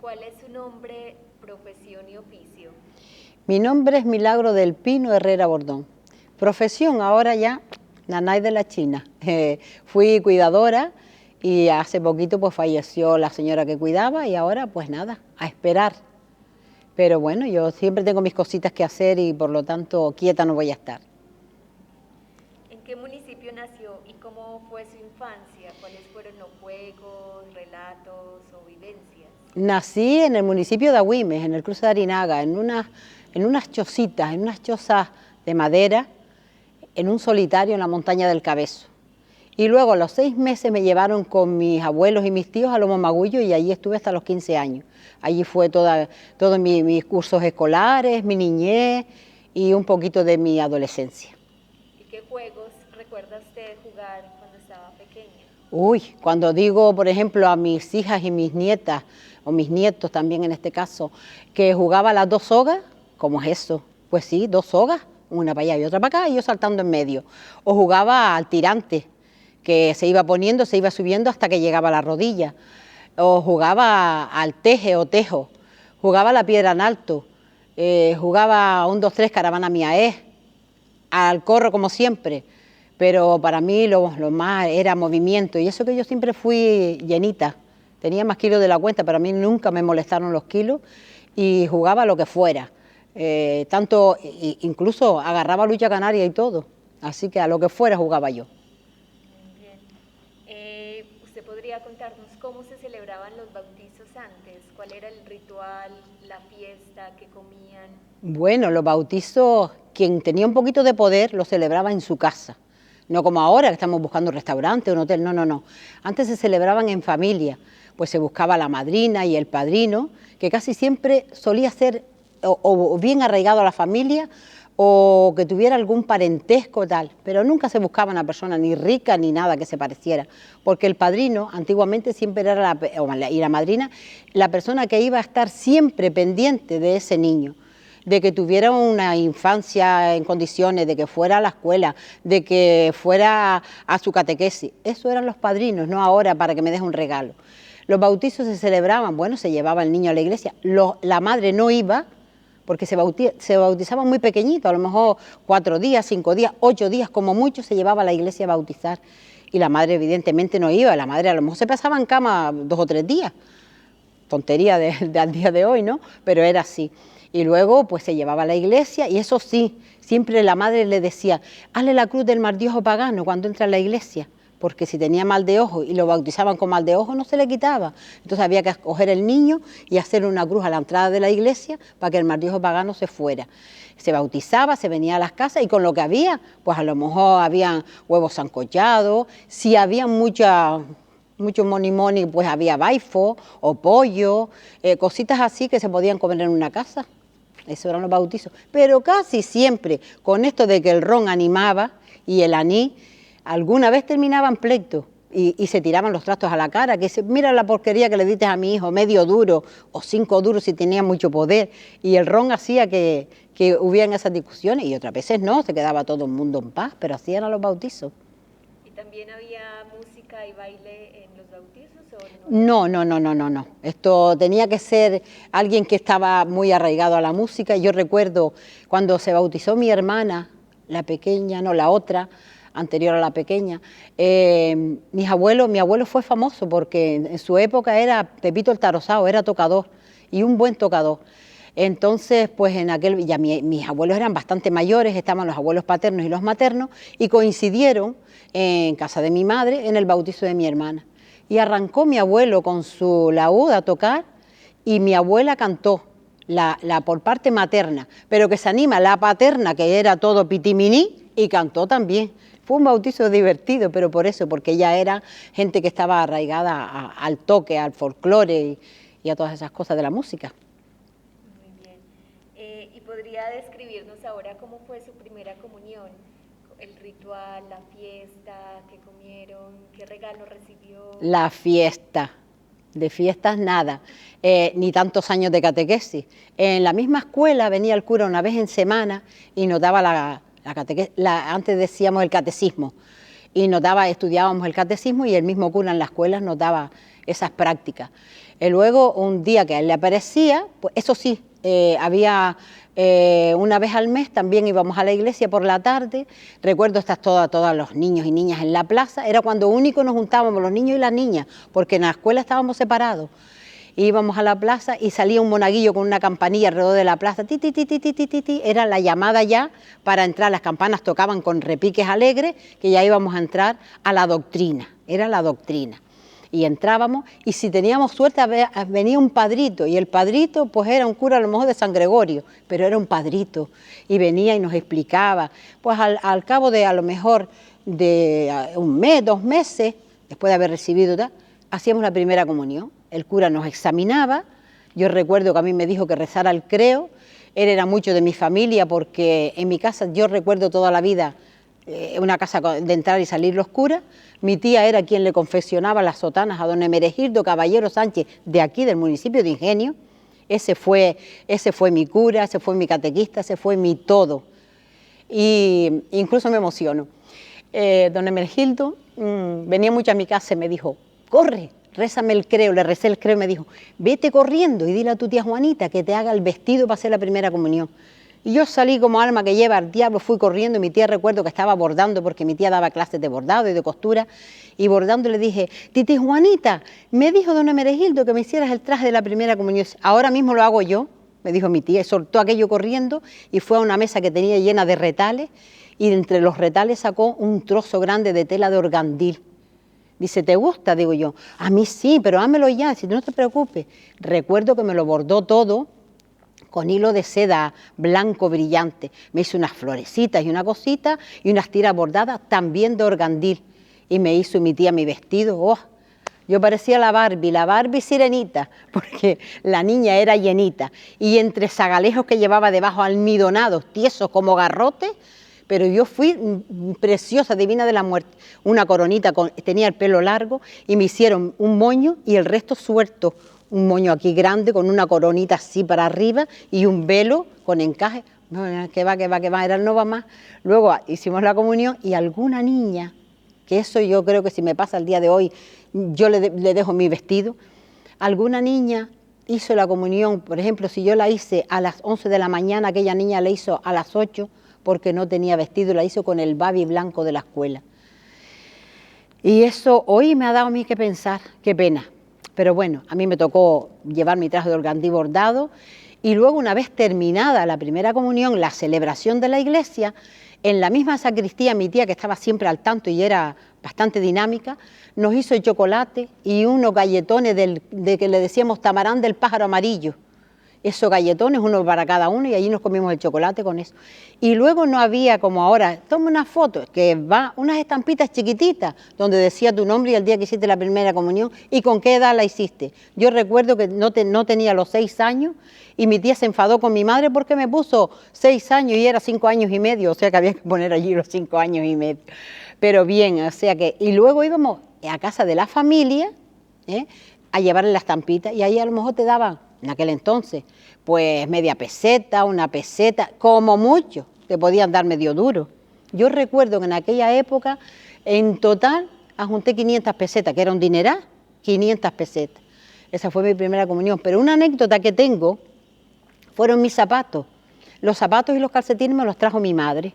¿Cuál es su nombre, profesión y oficio? Mi nombre es Milagro del Pino Herrera Bordón. Profesión, ahora ya, nanay de la China. Fui cuidadora y hace poquito pues falleció la señora que cuidaba y ahora pues nada, a esperar. Pero bueno, yo siempre tengo mis cositas que hacer y por lo tanto quieta no voy a estar. ¿En qué municipio nació y cómo fue su infancia? ¿Cuáles fueron los juegos, relatos o vivencias? Nací en el municipio de Agüimes, en el cruce de Arinaga, en unas chocitas, en unas chozas de madera, en un solitario en la montaña del Cabezo. Y luego a los 6 meses me llevaron con mis abuelos y mis tíos a Lomo Magullo y allí estuve hasta los 15 años. Allí fue todos mis cursos escolares, mi niñez y un poquito de mi adolescencia. ¿Y qué juegos recuerda usted jugar cuando estaba pequeña? Uy, cuando digo, por ejemplo, a mis hijas y mis nietas, o mis nietos también en este caso, que jugaba a las 2 sogas, ¿cómo es eso? Pues sí, 2 sogas, una para allá y otra para acá, y yo saltando en medio. O jugaba al tirante, que se iba poniendo, se iba subiendo hasta que llegaba a la rodilla. O jugaba al teje o tejo, jugaba a la piedra en alto, jugaba a 1, 2, 3, caravana mía es, al corro como siempre, pero para mí lo más era movimiento, y eso que yo siempre fui llenita, tenía más kilos de la cuenta, pero a mí nunca me molestaron los kilos, y jugaba lo que fuera, incluso agarraba lucha canaria y todo, así que a lo que fuera jugaba yo. Muy bien. ¿Usted podría contarnos cómo se celebraban los bautizos antes? ¿Cuál era el ritual, la fiesta, qué comían? Bueno, los bautizos, quien tenía un poquito de poder, lo celebraba en su casa. No como ahora que estamos buscando un restaurante, un hotel, no. Antes se celebraban en familia, pues se buscaba la madrina y el padrino, que casi siempre solía ser o bien arraigado a la familia o que tuviera algún parentesco tal, pero nunca se buscaba una persona ni rica ni nada que se pareciera, porque el padrino antiguamente siempre era y la madrina la persona que iba a estar siempre pendiente de ese niño, de que tuviera una infancia en condiciones, de que fuera a la escuela, de que fuera a su catequesis. Eso eran los padrinos, no ahora para que me deje un regalo. Los bautizos se celebraban, bueno, se llevaba el niño a la iglesia, la madre no iba, porque se bautizaban muy pequeñitos, a lo mejor 4 días, 5 días, 8 días, como mucho se llevaba a la iglesia a bautizar. Y la madre evidentemente no iba, la madre a lo mejor se pasaba en cama 2 o 3 días, tontería al día de hoy, ¿no? Pero era así. Y luego pues se llevaba a la iglesia y eso sí, siempre la madre le decía, hazle la cruz del mal de ojo pagano cuando entra a la iglesia, porque si tenía mal de ojo y lo bautizaban con mal de ojo no se le quitaba. Entonces había que escoger el niño y hacer una cruz a la entrada de la iglesia para que el mal de ojo pagano se fuera. Se bautizaba, se venía a las casas y con lo que había, pues a lo mejor habían huevos sancochados, si había mucho moni, pues había baifo o pollo, cositas así que se podían comer en una casa. Eso eran los bautizos. Pero casi siempre, con esto de que el ron animaba y el anís, alguna vez terminaban pleitos y se tiraban los trastos a la cara, que mira la porquería que le diste a mi hijo, medio duro o 5 duros si tenía mucho poder. Y el ron hacía que hubieran esas discusiones y otras veces no, se quedaba todo el mundo en paz, pero así eran los bautizos. ¿Y también había música y baile en los bautizos o no? No. Esto tenía que ser alguien que estaba muy arraigado a la música. Yo recuerdo cuando se bautizó mi hermana, la pequeña, no, la otra, anterior a la pequeña, mi abuelo fue famoso porque en su época era Pepito el Tarosao, era tocador y un buen tocador. Entonces, pues ya mis abuelos eran bastante mayores, estaban los abuelos paternos y los maternos, y coincidieron en casa de mi madre en el bautizo de mi hermana. Y arrancó mi abuelo con su laúd a tocar y mi abuela cantó, la por parte materna, pero que se anima la paterna, que era todo pitiminí, y cantó también. Fue un bautizo divertido, pero por eso, porque ella era gente que estaba arraigada al toque, al folclore y a todas esas cosas de la música. Muy bien. ¿Y podría describirnos ahora cómo fue su primera comunión? El ritual, la fiesta, qué comieron, qué regalo recibió. La fiesta, de fiestas nada, ni tantos años de catequesis. En la misma escuela venía el cura una vez en semana y nos daba la catequesis, antes decíamos el catecismo, y estudiábamos el catecismo y el mismo cura en las escuelas nos daba esas prácticas. Y luego un día que a él le aparecía, pues eso sí, había una vez al mes, también íbamos a la iglesia por la tarde. Recuerdo estar todos los niños y niñas en la plaza, era cuando único nos juntábamos los niños y las niñas, porque en la escuela estábamos separados. Íbamos a la plaza y salía un monaguillo con una campanilla alrededor de la plaza, ti, ti, ti, ti, ti, ti, ti, ti. Era la llamada ya para entrar, las campanas tocaban con repiques alegres, que ya íbamos a entrar a la doctrina, era la doctrina. Y entrábamos, y si teníamos suerte venía un padrito, y el padrito pues era un cura a lo mejor de San Gregorio, pero era un padrito, y venía y nos explicaba. Pues al cabo de a lo mejor de un mes, 2 meses, después de haber recibido, hacíamos la primera comunión. El cura nos examinaba, yo recuerdo que a mí me dijo que rezara el creo, él era mucho de mi familia porque en mi casa yo recuerdo toda la vida una casa de entrar y salir los curas. Mi tía era quien le confesionaba las sotanas a don Emeregildo Caballero Sánchez, de aquí del municipio de Ingenio. Ese fue mi cura, ese fue mi catequista, ese fue mi todo. Y incluso me emociono. Don Emeregildo venía mucho a mi casa y me dijo, corre, rézame el creo. Le recé el creo y me dijo, vete corriendo y dile a tu tía Juanita que te haga el vestido para hacer la primera comunión. Y yo salí como alma que lleva al diablo, fui corriendo, y mi tía recuerdo que estaba bordando, porque mi tía daba clases de bordado y de costura, y bordando le dije, titi Juanita, me dijo don Emeregildo que me hicieras el traje de la primera comunión. Ahora mismo lo hago yo, me dijo mi tía, y soltó aquello corriendo, y fue a una mesa que tenía llena de retales, y entre los retales sacó un trozo grande de tela de organdil. Dice, ¿te gusta? Digo yo, a mí sí, pero hámelo ya, si no te preocupes. Recuerdo que me lo bordó todo, con hilo de seda blanco brillante. Me hizo unas florecitas y una cosita y unas tiras bordadas también de organdil. Y me hizo mi tía mi vestido. ¡Oh! Yo parecía la Barbie sirenita, porque la niña era llenita. Y entre zagalejos que llevaba debajo almidonados, tiesos como garrotes, pero yo fui preciosa, divina de la muerte. Una coronita, tenía el pelo largo y me hicieron un moño y el resto suelto. Un moño aquí grande con una coronita así para arriba y un velo con encaje. No, que va, era el no va más. Luego hicimos la comunión y alguna niña, que eso yo creo que si me pasa el día de hoy, yo le dejo mi vestido. Alguna niña hizo la comunión, por ejemplo, si yo la hice a las 11 de la mañana, aquella niña la hizo a las 8 porque no tenía vestido, la hizo con el babi blanco de la escuela. Y eso hoy me ha dado a mí que pensar, qué pena. Pero bueno, a mí me tocó llevar mi traje de organdí bordado y luego una vez terminada la primera comunión, la celebración de la iglesia, en la misma sacristía mi tía, que estaba siempre al tanto y era bastante dinámica, nos hizo el chocolate y unos galletones de que le decíamos tamarán del pájaro amarillo. Esos galletones, uno para cada uno, y allí nos comimos el chocolate con eso. Y luego no había como ahora, toma una foto, que va unas estampitas chiquititas, donde decía tu nombre y el día que hiciste la primera comunión, y con qué edad la hiciste. Yo recuerdo que no tenía los 6 años, y mi tía se enfadó con mi madre porque me puso 6 años y era 5 años y medio, o sea que había que poner allí los 5 años y medio. Pero bien, o sea que, y luego íbamos a casa de la familia, a llevarle la estampita, y ahí a lo mejor te daban, en aquel entonces, pues media peseta, una peseta, como mucho, te podían dar medio duro. Yo recuerdo que en aquella época, en total, ajunté 500 pesetas, que era un dineral, 500 pesetas. Esa fue mi primera comunión. Pero una anécdota que tengo fueron mis zapatos. Los zapatos y los calcetines me los trajo mi madre.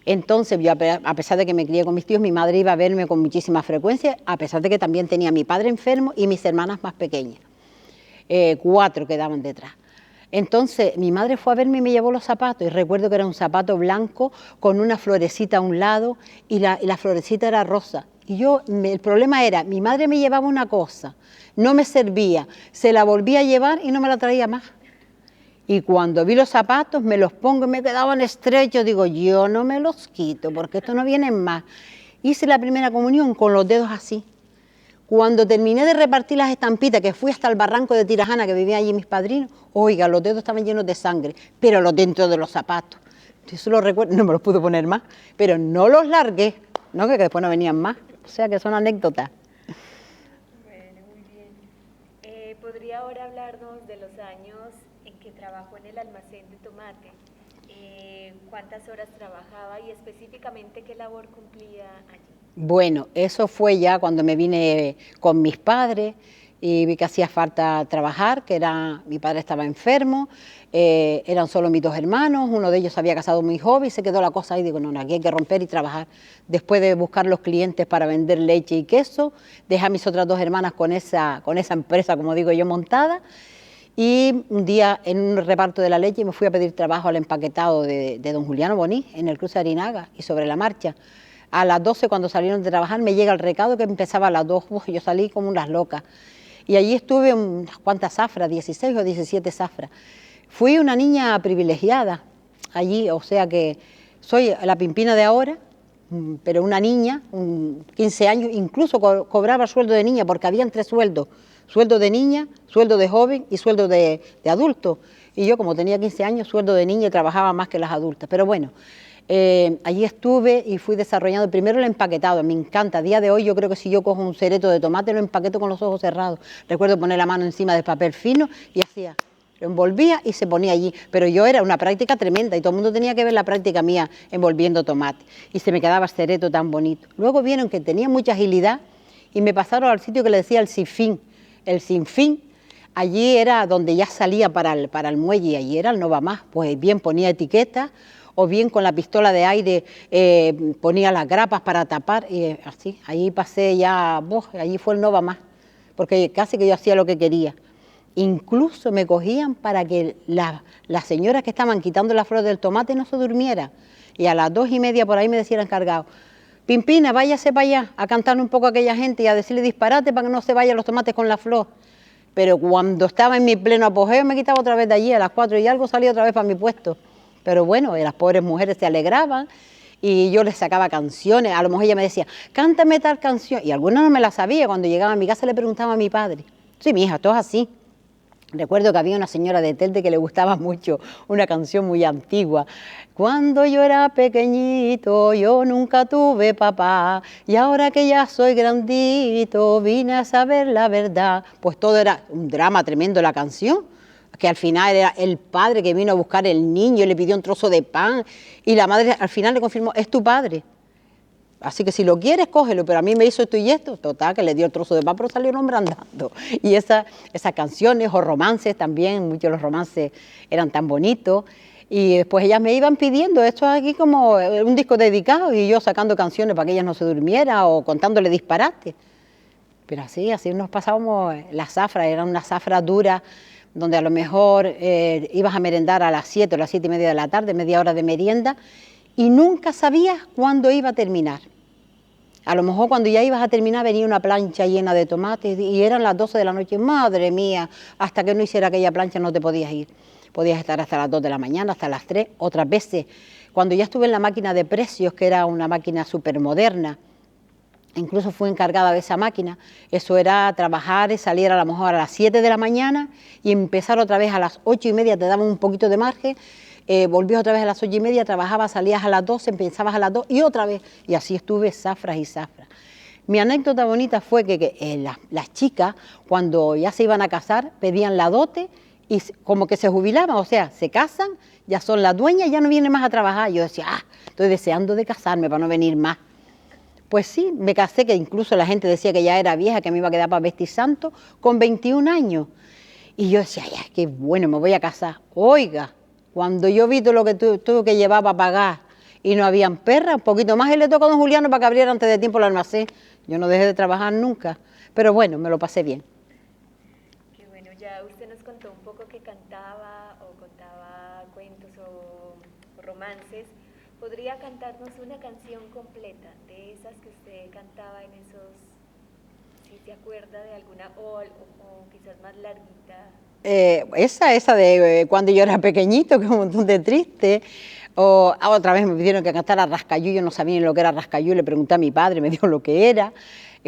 Entonces, yo, a pesar de que me crié con mis tíos, mi madre iba a verme con muchísima frecuencia, a pesar de que también tenía a mi padre enfermo y mis hermanas más pequeñas. 4 quedaban detrás. Entonces mi madre fue a verme y me llevó los zapatos, y recuerdo que era un zapato blanco con una florecita a un lado y la florecita era rosa. Y yo, el problema era, mi madre me llevaba una cosa, no me servía, se la volvía a llevar y no me la traía más. Y cuando vi los zapatos me los pongo y me quedaban estrechos, digo, yo no me los quito porque estos no vienen más. Hice la primera comunión con los dedos así. Cuando terminé de repartir las estampitas, que fui hasta el barranco de Tirajana, que vivían allí mis padrinos, oiga, los dedos estaban llenos de sangre, pero los dentro de los zapatos. Eso lo recuerdo, no me los pude poner más, pero no los largué, no, que después no venían más. O sea que son anécdotas. Bueno, muy bien. ¿Podría ahora hablarnos de los años en que trabajó en el almacén de tomate? ¿Cuántas horas trabajaba y específicamente qué labor cumplía allí? Bueno, eso fue ya cuando me vine con mis padres, y vi que hacía falta trabajar, mi padre estaba enfermo, eran solo mis dos hermanos, uno de ellos se había casado muy joven y se quedó la cosa ahí, digo, no, aquí hay que romper y trabajar. Después de buscar los clientes para vender leche y queso, dejé a mis otras dos hermanas con esa empresa, como digo yo, montada, y un día en un reparto de la leche me fui a pedir trabajo al empaquetado de don Juliano Boní, en el cruce de Arinaga, y sobre la marcha. A las 12, cuando salieron de trabajar, me llega el recado que empezaba a las 2, yo salí como unas locas. Y allí estuve unas cuantas zafras, 16 o 17 zafras. Fui una niña privilegiada allí, o sea que soy la Pimpina de ahora, pero una niña, 15 años, incluso cobraba sueldo de niña, porque habían 3 sueldos, sueldo de niña, sueldo de joven y sueldo de adulto. Y yo, como tenía 15 años, sueldo de niña y trabajaba más que las adultas. Pero bueno, allí estuve y fui desarrollando primero el empaquetado, me encanta. A día de hoy yo creo que si yo cojo un cereto de tomate lo empaqueto con los ojos cerrados. Recuerdo poner la mano encima del papel fino y hacía, lo envolvía y se ponía allí. Pero yo era una práctica tremenda y todo el mundo tenía que ver la práctica mía envolviendo tomate. Y se me quedaba el cereto tan bonito. Luego vieron que tenía mucha agilidad y me pasaron al sitio que le decía el sinfín. El sinfín, allí era donde ya salía para el muelle y allí era el no va más. Pues bien ponía etiquetas, o bien con la pistola de aire ponía las grapas para tapar, y así, ahí pasé ya, allí fue el no va más, porque casi que yo hacía lo que quería. Incluso me cogían para que las señoras que estaban quitando las flores del tomate no se durmieran, y a las 2:30 por ahí me decía el encargado, Pimpina, váyase para allá a cantarle un poco a aquella gente y a decirle disparate para que no se vayan los tomates con la flor. Pero cuando estaba en mi pleno apogeo me quitaba otra vez de allí, a las 4 y algo salía otra vez para mi puesto. Pero bueno, las pobres mujeres se alegraban y yo les sacaba canciones. A lo mejor ella me decía, cántame tal canción. Y algunas no me las sabía. Cuando llegaba a mi casa le preguntaba a mi padre. Sí, mi hija, todo es así. Recuerdo que había una señora de Telde que le gustaba mucho una canción muy antigua. Cuando yo era pequeñito, yo nunca tuve papá, y ahora que ya soy grandito, vine a saber la verdad. Pues todo era un drama tremendo la canción, que al final era el padre que vino a buscar el niño y le pidió un trozo de pan, y la madre al final le confirmó, es tu padre. Así que si lo quieres, cógelo, pero a mí me hizo esto y esto. Total, que le dio el trozo de pan, pero salió el hombre andando. Y esas canciones o romances también, muchos de los romances eran tan bonitos. Y después ellas me iban pidiendo, esto aquí como un disco dedicado, y yo sacando canciones para que ellas no se durmieran o contándole disparates. Pero así nos pasábamos las zafras, eran unas zafras duras, donde a lo mejor ibas a merendar a las 7 o las 7:30 de la tarde, media hora de merienda, y nunca sabías cuándo iba a terminar. A lo mejor cuando ya ibas a terminar venía una plancha llena de tomates y eran las 12 de la noche, madre mía, hasta que no hiciera aquella plancha no te podías ir. Podías estar hasta las 2 de la mañana, hasta las 3, otras veces. Cuando ya estuve en la máquina de precios, que era una máquina súper moderna, incluso fui encargada de esa máquina, eso era trabajar y salir a lo mejor a las 7 de la mañana y empezar otra vez a las 8:30, te daban un poquito de margen, volvías otra vez a las 8:30, trabajabas, salías a las 12, empezabas a las 2 y otra vez, y así estuve zafras y zafras. Mi anécdota bonita fue que las chicas, cuando ya se iban a casar, pedían la dote y como que se jubilaban, o sea, se casan, ya son las dueñas, ya no vienen más a trabajar. Yo decía, estoy deseando de casarme para no venir más. Pues sí, me casé, que incluso la gente decía que ya era vieja, que me iba a quedar para vestir santo, con 21 años. Y yo decía, ya, qué bueno, me voy a casar. Oiga, cuando yo vi todo lo que tuve que llevar para pagar y no habían perras, un poquito más, y le tocó a don Juliano para que abriera antes de tiempo el almacén. Yo no dejé de trabajar nunca, pero bueno, me lo pasé bien. Qué bueno, ya usted nos contó un poco que cantaba o contaba cuentos o romances. ¿Podría cantarnos una canción completa de esas que usted cantaba en esos, si se acuerda de alguna, o quizás más larguita? Esa de cuando yo era pequeñito, que es un montón de triste. Otra vez me pidieron que cantara Rascayú, yo no sabía ni lo que era Rascayú, le pregunté a mi padre, me dijo lo que era,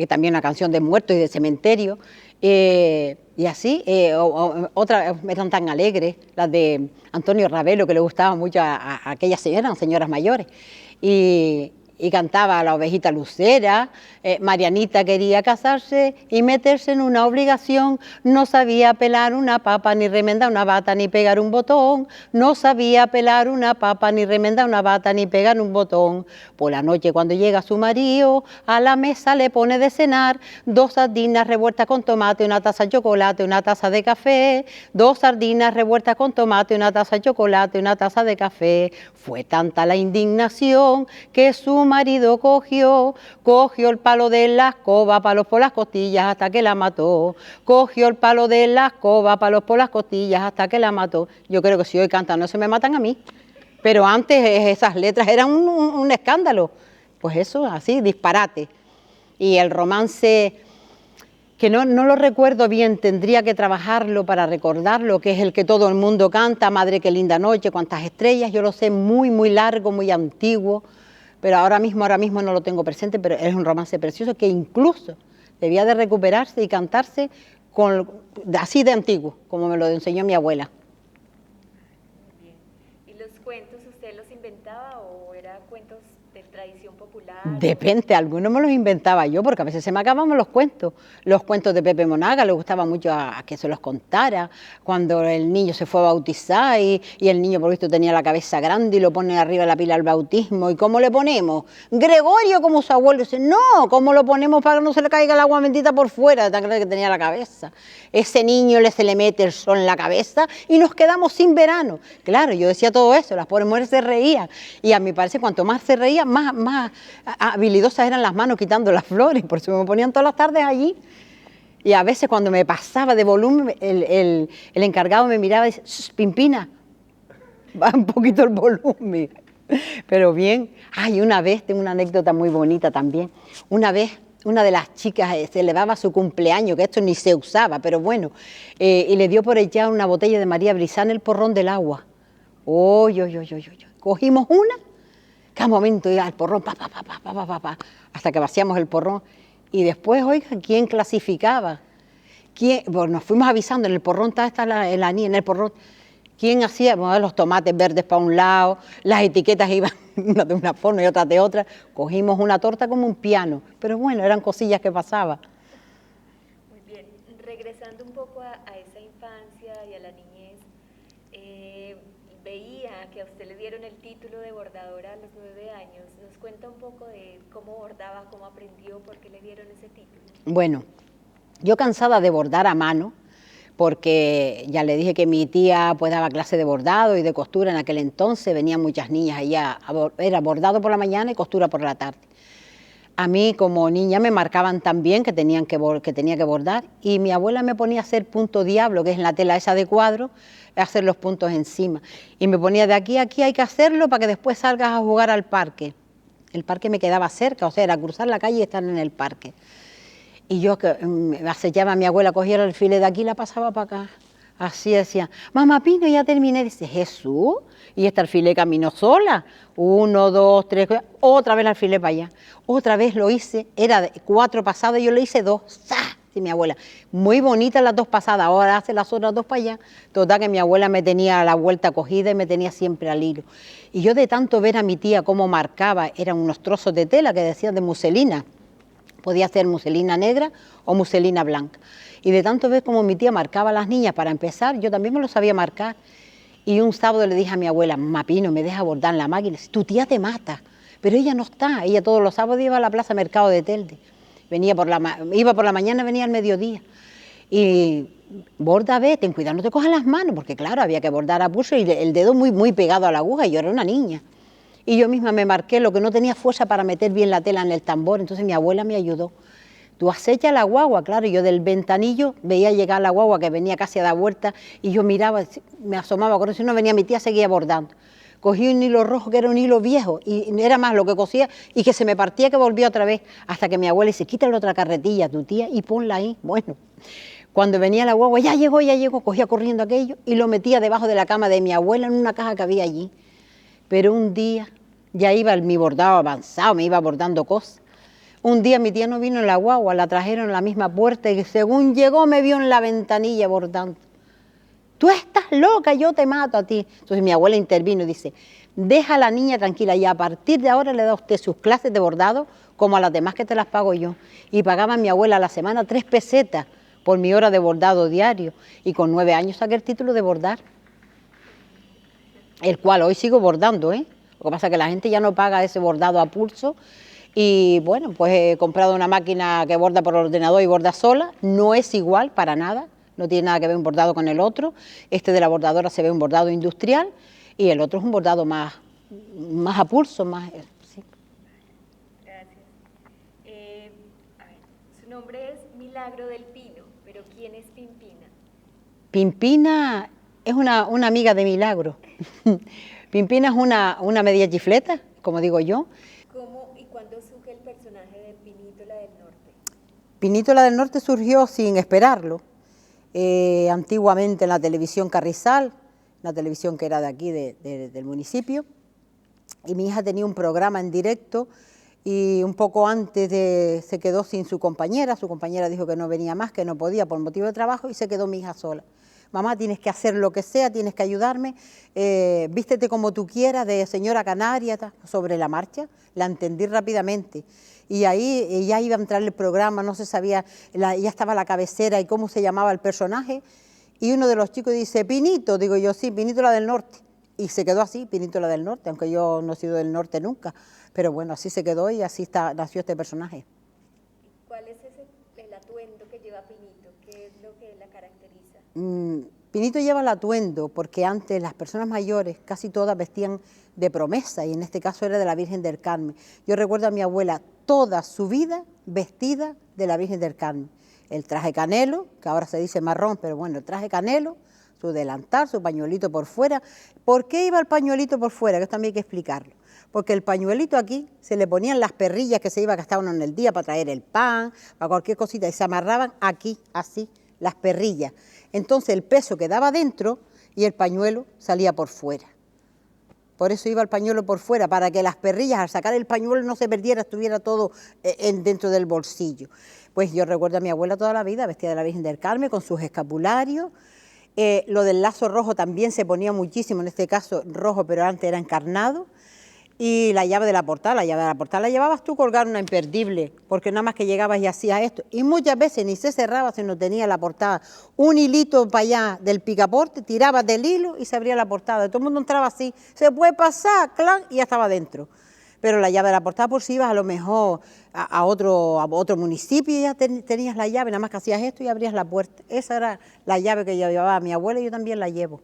también una canción de muertos y de cementerio, y así, otras eran tan alegres, las de Antonio Ravelo, que le gustaban mucho a aquellas señoras, eran señoras mayores, y y cantaba La ovejita lucera. Marianita quería casarse y meterse en una obligación, no sabía pelar una papa, ni remendar una bata, ni pegar un botón, no sabía pelar una papa, ni remendar una bata, ni pegar un botón. Por la noche cuando llega su marido, a la mesa le pone de cenar 2 sardinas revueltas con tomate, una taza de chocolate, una taza de café, 2 sardinas revueltas con tomate, una taza de chocolate, una taza de café. Fue tanta la indignación que su marido cogió el palo de la escoba, palos por las costillas hasta que la mató. Cogió el palo de la escoba, palos por las costillas hasta que la mató. Yo creo que si hoy cantan no se me matan a mí, pero antes esas letras eran un escándalo. Pues eso, así, disparate. Y el romance, que no lo recuerdo bien, tendría que trabajarlo para recordarlo, que es el que todo el mundo canta, Madre qué linda noche, cuántas estrellas, yo lo sé, muy largo, muy antiguo, pero ahora mismo no lo tengo presente, pero es un romance precioso que incluso debía de recuperarse y cantarse así de antiguo, como me lo enseñó mi abuela. Bien. ¿Y los cuentos usted los inventaba o eran cuentos de tradición popular? Depende, algunos me los inventaba yo, porque a veces se me acababan los cuentos de Pepe Monaga, le gustaba mucho a que se los contara, cuando el niño se fue a bautizar y el niño por visto tenía la cabeza grande y lo pone arriba de la pila al bautismo, ¿y cómo le ponemos? Gregorio como su abuelo, dice, no, ¿cómo lo ponemos para que no se le caiga el agua bendita por fuera, de tan grande que tenía la cabeza? Ese niño se le mete el sol en la cabeza y nos quedamos sin verano. Claro, yo decía todo eso, las pobres mujeres se reían, y a mi parecer cuanto más se reían, más habilidosas eran las manos quitando las flores, por eso me ponían todas las tardes allí. Y a veces cuando me pasaba de volumen, el encargado me miraba y decía, Pimpina, baja un poquito el volumen. Pero bien, una vez, tengo una anécdota muy bonita también, una vez una de las chicas celebraba su cumpleaños, que esto ni se usaba, pero bueno, y le dio por echar una botella de María Brizán en el porrón del agua. Cogimos una, cada momento iba al porrón, hasta que vaciamos el porrón. Y después, oiga, ¿quién clasificaba? Pues nos fuimos avisando, en el porrón está la niña, en el porrón. ¿Quién hacía? Bueno, los tomates verdes para un lado, las etiquetas iban una de una forma y otra de otra. Cogimos una torta como un piano, pero bueno, eran cosillas que pasaban. Muy bien, regresando un poco a esa infancia y a la niñez, veía que a usted le dieron el título de bordadora a los 9 años. ¿Nos cuenta un poco de cómo bordaba, cómo aprendió, por qué le dieron ese título? Bueno, yo cansada de bordar a mano, porque ya le dije que mi tía pues daba clase de bordado y de costura en aquel entonces, venían muchas niñas allá, era bordado por la mañana y costura por la tarde. A mí como niña me marcaban también que tenía que bordar, y mi abuela me ponía a hacer punto diablo, que es en la tela esa de cuadro, hacer los puntos encima, y me ponía de aquí a aquí hay que hacerlo para que después salgas a jugar al parque. El parque me quedaba cerca, o sea, era cruzar la calle y estar en el parque. Y yo que me acechaba a mi abuela, cogía el alfiler de aquí y la pasaba para acá. Así decía, mamá Pino, ya terminé. Dice, Jesús, y esta alfiler caminó sola. 1, 2, 3, otra vez el alfiler para allá. Otra vez lo hice, era de 4 pasadas y yo le hice 2. ¡Zah! Sí, mi abuela, muy bonitas las 2 pasadas, ahora hace las otras 2 para allá. Total que mi abuela me tenía a la vuelta cogida y me tenía siempre al hilo. Y yo de tanto ver a mi tía cómo marcaba, eran unos trozos de tela que decían de muselina. Podía ser muselina negra o muselina blanca. Y de tanto ver como mi tía marcaba a las niñas para empezar, yo también me lo sabía marcar. Y un sábado le dije a mi abuela, Mapino, me deja bordar en la máquina. Tu tía te mata, pero ella no está. Ella todos los sábados iba a la plaza Mercado de Telde. Iba por la mañana, venía al mediodía. Y borda, ve, ten cuidado, no te cojas las manos, porque claro, había que bordar a pulso y el dedo muy pegado a la aguja, y yo era una niña. Y yo misma me marqué lo que no tenía fuerza para meter bien la tela en el tambor, entonces mi abuela me ayudó. Tú acechas la guagua, claro, y yo del ventanillo veía llegar la guagua que venía casi a dar vuelta, y yo miraba, me asomaba, cuando si no venía mi tía, seguía bordando. Cogí un hilo rojo que era un hilo viejo, y era más lo que cosía, y que se me partía que volvía otra vez, hasta que mi abuela dice, quítale otra carretilla a tu tía y ponla ahí. Bueno, cuando venía la guagua, ya llegó, cogía corriendo aquello, y lo metía debajo de la cama de mi abuela en una caja que había allí. Pero un día, ya iba mi bordado avanzado, me iba bordando cosas. Un día mi tía no vino en la guagua, la trajeron en la misma puerta y según llegó me vio en la ventanilla bordando. Tú estás loca, yo te mato a ti. Entonces mi abuela intervino y dice, deja a la niña tranquila y a partir de ahora le da a usted sus clases de bordado como a las demás que te las pago yo. Y pagaba mi abuela a la semana 3 pesetas por mi hora de bordado diario y con 9 años saqué el título de bordar, el cual hoy sigo bordando, ¿eh? Lo que pasa es que la gente ya no paga ese bordado a pulso y bueno, pues he comprado una máquina que borda por ordenador y borda sola, no es igual para nada, no tiene nada que ver un bordado con el otro, este de la bordadora se ve un bordado industrial y el otro es un bordado más a pulso, más... Sí. Gracias. A ver, su nombre es Milagro del Pino, pero ¿quién es Pimpina? Pimpina es una amiga de Milagro. Pimpina es una media chifleta, como digo yo. ¿Cómo y cuándo surge el personaje de Pinito la del Norte? Pinito la del Norte surgió sin esperarlo, antiguamente en la televisión Carrizal, una televisión que era de aquí, del municipio, y mi hija tenía un programa en directo y un poco antes se quedó sin su compañera dijo que no venía más, que no podía por motivo de trabajo y se quedó mi hija sola. Mamá, tienes que hacer lo que sea, tienes que ayudarme, vístete como tú quieras, de señora canaria, sobre la marcha, la entendí rápidamente. Y ahí ya iba a entrar el programa, no se sabía, ya estaba la cabecera y cómo se llamaba el personaje, y uno de los chicos dice, Pinito, digo yo, sí, Pinito la del Norte, y se quedó así, Pinito la del Norte, aunque yo no he sido del norte nunca, pero bueno, así se quedó y así nació este personaje. ¿Cuál es el atuendo que lleva Pinito? ¿Qué es lo que la caracteriza? Pinito lleva el atuendo porque antes las personas mayores casi todas vestían de promesa y en este caso era de la Virgen del Carmen. Yo recuerdo a mi abuela toda su vida vestida de la Virgen del Carmen. El traje canelo, que ahora se dice marrón, pero bueno, el traje canelo, su delantal, su pañuelito por fuera. ¿Por qué iba el pañuelito por fuera? Que esto también hay que explicarlo. Porque el pañuelito aquí se le ponían las perrillas que se iba a gastar uno en el día para traer el pan, para cualquier cosita, y se amarraban aquí, así, las perrillas. Entonces el peso quedaba dentro y el pañuelo salía por fuera. Por eso iba el pañuelo por fuera, para que las perrillas al sacar el pañuelo no se perdiera, estuviera todo dentro del bolsillo. Pues yo recuerdo a mi abuela toda la vida vestida de la Virgen del Carmen con sus escapularios. Lo del lazo rojo también se ponía muchísimo, en este caso rojo, pero antes era encarnado. Y la llave de la portada la llevabas tú colgar una imperdible, porque nada más que llegabas y hacías esto. Y muchas veces ni se cerraba si no tenía la portada. Un hilito para allá del picaporte, tirabas del hilo y se abría la portada. Todo el mundo entraba así, se puede pasar, clan, y ya estaba dentro. Pero la llave de la portada, por si ibas a lo mejor a otro municipio y ya tenías la llave, nada más que hacías esto y abrías la puerta. Esa era la llave que yo llevaba a mi abuela y yo también la llevo.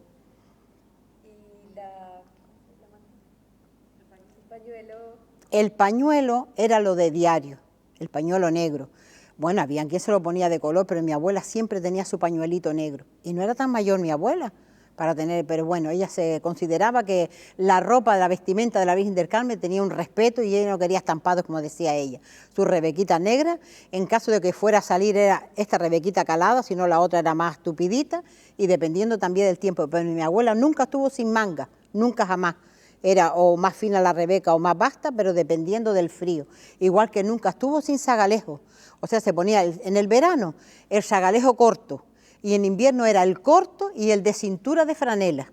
El pañuelo era lo de diario, el pañuelo negro. Bueno, había quien se lo ponía de color, pero mi abuela siempre tenía su pañuelito negro. Y no era tan mayor mi abuela para tener, pero bueno, ella se consideraba que la ropa, la vestimenta de la Virgen del Carmen tenía un respeto y ella no quería estampados, como decía ella. Su rebequita negra, en caso de que fuera a salir era esta rebequita calada, sino la otra era más tupidita y dependiendo también del tiempo. Pero mi abuela nunca estuvo sin manga, nunca jamás. Era o más fina la rebeca o más basta, pero dependiendo del frío. Igual que nunca estuvo sin sagalejo. O sea, se ponía en el verano el sagalejo corto y en invierno era el corto y el de cintura de franela.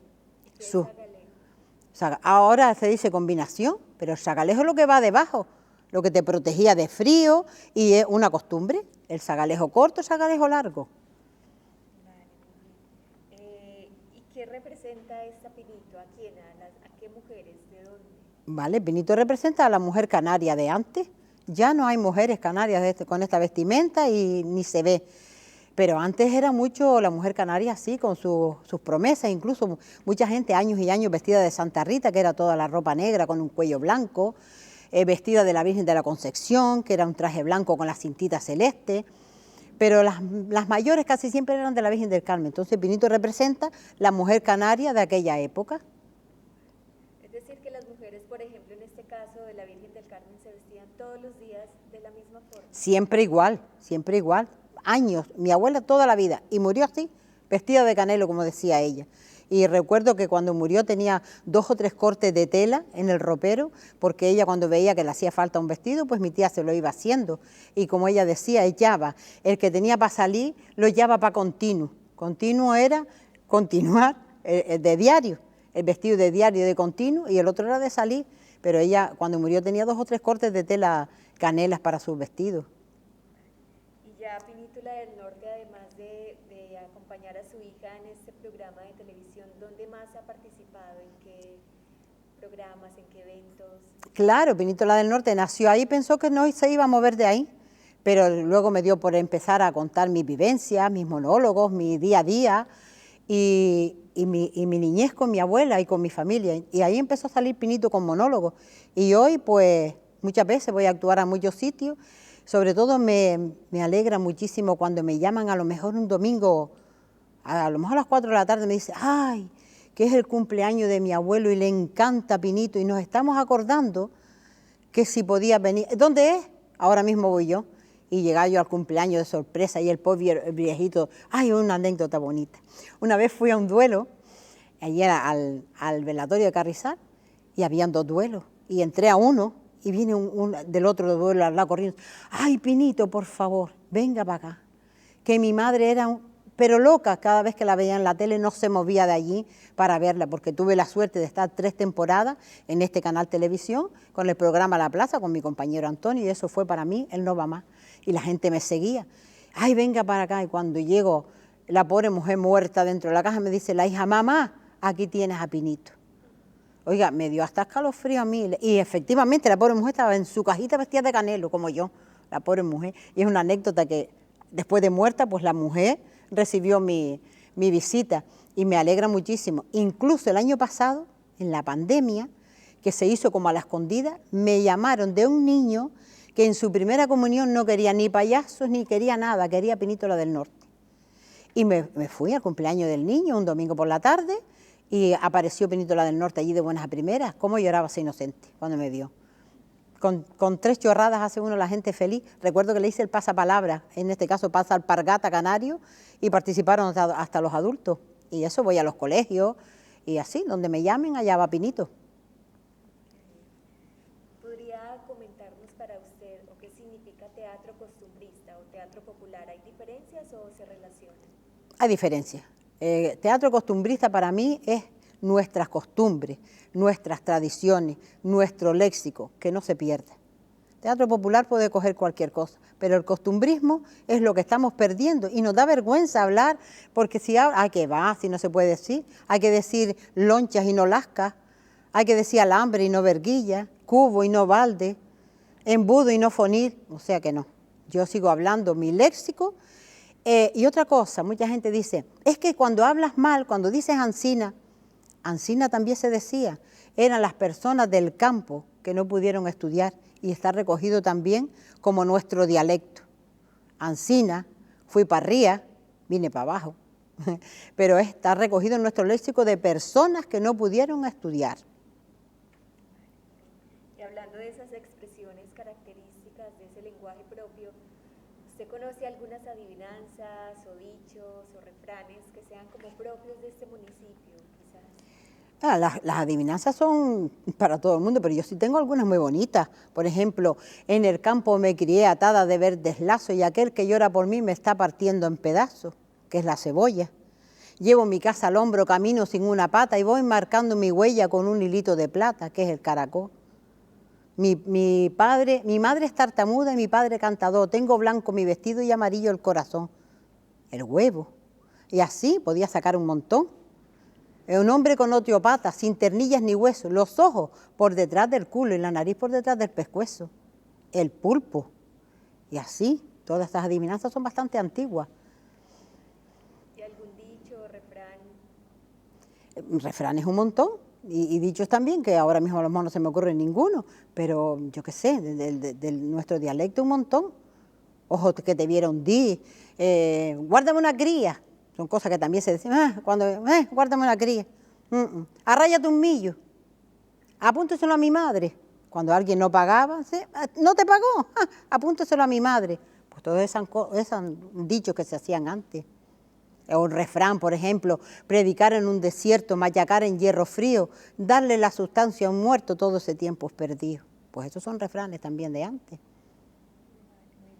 Ahora se dice combinación, pero el sagalejo es lo que va debajo, lo que te protegía de frío y es una costumbre. El sagalejo corto, el sagalejo largo. ¿Y qué representa esta Pinito? ¿A quién? ¿A qué mujeres? ¿De dónde? Vale, Pinito representa a la mujer canaria de antes. Ya no hay mujeres canarias con esta vestimenta y ni se ve. Pero antes era mucho la mujer canaria así, con sus promesas, incluso mucha gente años y años vestida de Santa Rita, que era toda la ropa negra con un cuello blanco, vestida de la Virgen de la Concepción, que era un traje blanco con la cintita celeste. Pero las mayores casi siempre eran de la Virgen del Carmen. Entonces Pinito representa la mujer canaria de aquella época. Es decir, que las mujeres, por ejemplo, en este caso de la Virgen del Carmen, se vestían todos los días de la misma forma. Siempre igual, años, mi abuela toda la vida, y murió así, vestida de canelo, como decía ella. Y recuerdo que cuando murió tenía 2 o 3 cortes de tela en el ropero, porque ella cuando veía que le hacía falta un vestido, pues mi tía se lo iba haciendo. Y como ella decía, echaba, el que tenía para salir, lo echaba para continuo. Continuo era continuar de diario. el vestido de diario, de continuo, y el otro era de salir. Pero ella, cuando murió, tenía 2 o 3 cortes de tela canelas para sus vestidos. Y ya Pinítula del Norte, además de acompañar a su hija en este programa de televisión, ¿dónde más ha participado? ¿En qué programas, en qué eventos? Claro, Pinítula del Norte nació ahí, pensó que no se iba a mover de ahí, pero luego me dio por empezar a contar mis vivencias, mis monólogos, mi día a día y mi niñez con mi abuela y con mi familia. Y ahí empezó a salir Pinito con monólogos. Y hoy, pues, muchas veces voy a actuar a muchos sitios. Sobre todo me alegra muchísimo cuando me llaman a lo mejor un domingo, a lo mejor a las 4 de la tarde, me dice, ay, que es el cumpleaños de mi abuelo y le encanta Pinito y nos estamos acordando que si podía venir. ¿Dónde es? Ahora mismo voy yo. Y llegaba yo al cumpleaños de sorpresa y el pobre viejito, ay, una anécdota bonita. Una vez fui a un duelo, allí era al velatorio de Carrizal, y habían 2 duelos. Y entré a uno y viene un del otro duelo al lado corriendo, ay, Pinito, por favor, venga para acá. Que mi madre era pero loca, cada vez que la veía en la tele no se movía de allí para verla, porque tuve la suerte de estar 3 temporadas en este canal televisión con el programa La Plaza, con mi compañero Antonio, y eso fue para mí el no va más. Y la gente me seguía, ay, venga para acá, y cuando llego, la pobre mujer muerta dentro de la caja me dice la hija, mamá, aquí tienes a Pinito. Oiga, me dio hasta escalofrío a mí, y efectivamente la pobre mujer estaba en su cajita vestida de canelo, como yo, la pobre mujer, y es una anécdota que después de muerta, pues la mujer recibió mi visita y me alegra muchísimo. Incluso el año pasado, en la pandemia, que se hizo como a la escondida, me llamaron de un niño que en su primera comunión no quería ni payasos ni quería nada, quería Pinítula del Norte. Y me fui al cumpleaños del niño un domingo por la tarde y apareció Pinítula del Norte allí de buenas a primeras. Cómo lloraba ese inocente cuando me vio. Con 3 chorradas hace uno la gente feliz. Recuerdo que le hice el pasapalabra, en este caso pasa alpargata canario, y participaron hasta los adultos. Y eso voy a los colegios, y así, donde me llamen, allá va Pinito. ¿Podría comentarnos para usted o qué significa teatro costumbrista o teatro popular? ¿Hay diferencias o se relacionan? Hay diferencias. Teatro costumbrista para mí es nuestras costumbres, nuestras tradiciones, nuestro léxico, que no se pierda. Teatro popular puede coger cualquier cosa, pero el costumbrismo es lo que estamos perdiendo y nos da vergüenza hablar, porque si habla, que va, si no se puede decir, hay que decir lonchas y no lascas, hay que decir alambre y no verguilla, cubo y no balde, embudo y no fonil, o sea que no. Yo sigo hablando mi léxico. Y otra cosa, mucha gente dice, es que cuando hablas mal, cuando dices ansina, ansina también se decía, eran las personas del campo que no pudieron estudiar y está recogido también como nuestro dialecto. Ansina, fui para arriba, vine para abajo, pero está recogido en nuestro léxico de personas que no pudieron estudiar. Y hablando de esas expresiones características de ese lenguaje propio, ¿usted conoce algunas adivinanzas o dichos o refranes que sean como propios de este municipio, quizás? Las adivinanzas son para todo el mundo, pero yo sí tengo algunas muy bonitas. Por ejemplo, en el campo me crié atada de verdes lazos y aquel que llora por mí me está partiendo en pedazos, que es la cebolla. Llevo mi casa al hombro, camino sin una pata y voy marcando mi huella con un hilito de plata, que es el caracol. Mi madre es tartamuda y mi padre cantador. Tengo blanco mi vestido y amarillo el corazón. El huevo. Y así podía sacar un montón. Un hombre con osteopata, sin ternillas ni huesos. Los ojos por detrás del culo y la nariz por detrás del pescuezo. El pulpo. Y así, todas estas adivinanzas son bastante antiguas. ¿Y algún dicho o refrán? Refranes un montón. Y dichos también, que ahora mismo a lo mejor no se me ocurre ninguno, pero yo qué sé, de nuestro dialecto un montón. Ojo que te viera hundir, guárdame una cría, son cosas que también se decían, guárdame una cría, arráyate un millo, apúnteselo a mi madre. Cuando alguien no pagaba, ¿sí? ¿No te pagó? Apúnteselo a mi madre. Pues todos esos dichos que se hacían antes. O un refrán, por ejemplo, predicar en un desierto, machacar en hierro frío, darle la sustancia a un muerto, todo ese tiempo es perdido. Pues esos son refranes también de antes.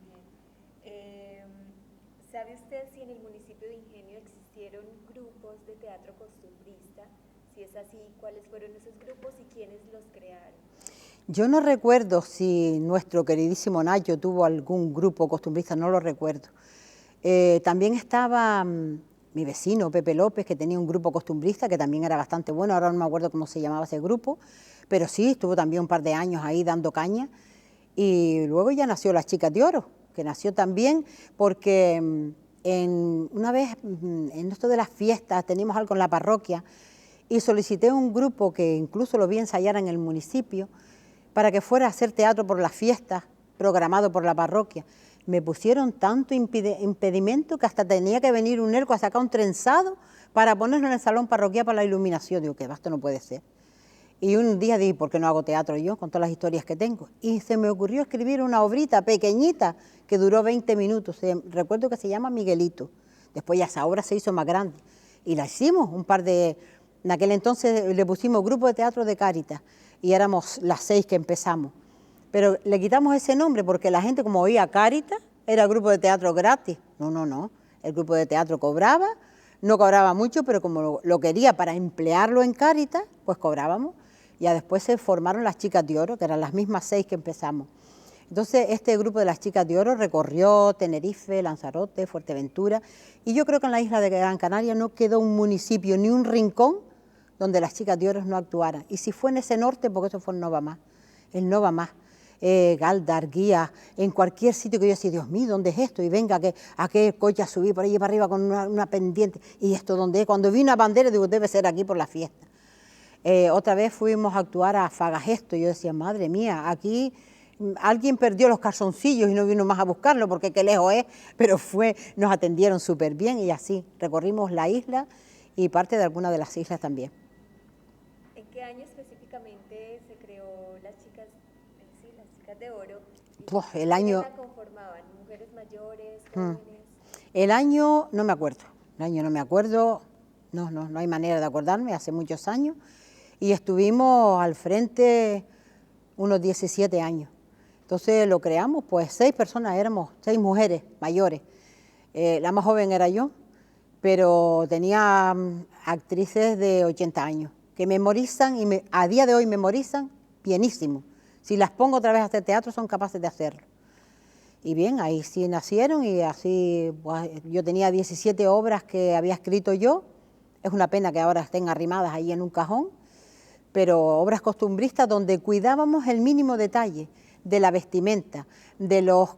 Muy bien. ¿Sabe usted si en el municipio de Ingenio existieron grupos de teatro costumbrista? Si es así, ¿cuáles fueron esos grupos y quiénes los crearon? Yo no recuerdo si nuestro queridísimo Nacho tuvo algún grupo costumbrista, no lo recuerdo. También estaba mi vecino Pepe López, que tenía un grupo costumbrista que también era bastante bueno, ahora no me acuerdo cómo se llamaba ese grupo, pero sí, estuvo también un par de años ahí dando caña. Y luego ya nació Las Chicas de Oro, que nació también porque una vez en esto de las fiestas teníamos algo en la parroquia y solicité un grupo que incluso lo vi ensayar en el municipio para que fuera a hacer teatro por las fiestas, programado por la parroquia. Me pusieron tanto impedimento que hasta tenía que venir un erco a sacar un trenzado para ponerlo en el salón parroquial para la iluminación. Digo, que esto no puede ser. Y un día dije, ¿por qué no hago teatro yo con todas las historias que tengo? Y se me ocurrió escribir una obrita pequeñita que duró 20 minutos. Recuerdo que se llama Miguelito. Después ya esa obra se hizo más grande. Y la hicimos, en aquel entonces le pusimos Grupo de Teatro de Cáritas y éramos las 6 que empezamos. Pero le quitamos ese nombre porque la gente como oía Cáritas, era grupo de teatro gratis. No. El grupo de teatro cobraba, no cobraba mucho, pero como lo quería para emplearlo en Cáritas, pues cobrábamos. Ya después se formaron Las Chicas de Oro, que eran las mismas 6 que empezamos. Entonces este grupo de Las Chicas de Oro recorrió Tenerife, Lanzarote, Fuerteventura, y yo creo que en la isla de Gran Canaria no quedó un municipio ni un rincón donde Las Chicas de Oro no actuaran. Y si fue en ese norte, porque eso fue en Nova Más, el Nova Más. Galdar, Guía, en cualquier sitio que yo decía, Dios mío, ¿dónde es esto? Y venga, ¿a qué coche subí por allí para arriba con una pendiente? ¿Y esto dónde es? Cuando vi una bandera, digo, debe ser aquí por la fiesta. Otra vez fuimos a actuar a Fagagesto y yo decía, madre mía, aquí alguien perdió los calzoncillos y no vino más a buscarlo porque qué lejos es, pero nos atendieron súper bien y así recorrimos la isla y parte de alguna de las islas también. ¿En qué año específicamente se creó Las Chicas de Oro? El año... ¿Quiénes la conformaban? ¿Mujeres mayores, jóvenes? El año no me acuerdo, no hay manera de acordarme, hace muchos años, y estuvimos al frente unos 17 años. Entonces lo creamos, pues 6 personas éramos, 6 mujeres mayores. La más joven era yo, pero tenía actrices de 80 años, que memorizan, y a día de hoy memorizan bienísimo. Si las pongo otra vez a hacer teatro, son capaces de hacerlo. Y bien, ahí sí nacieron y así, pues, yo tenía 17 obras que había escrito yo. Es una pena que ahora estén arrimadas ahí en un cajón, pero obras costumbristas donde cuidábamos el mínimo detalle de la vestimenta, de los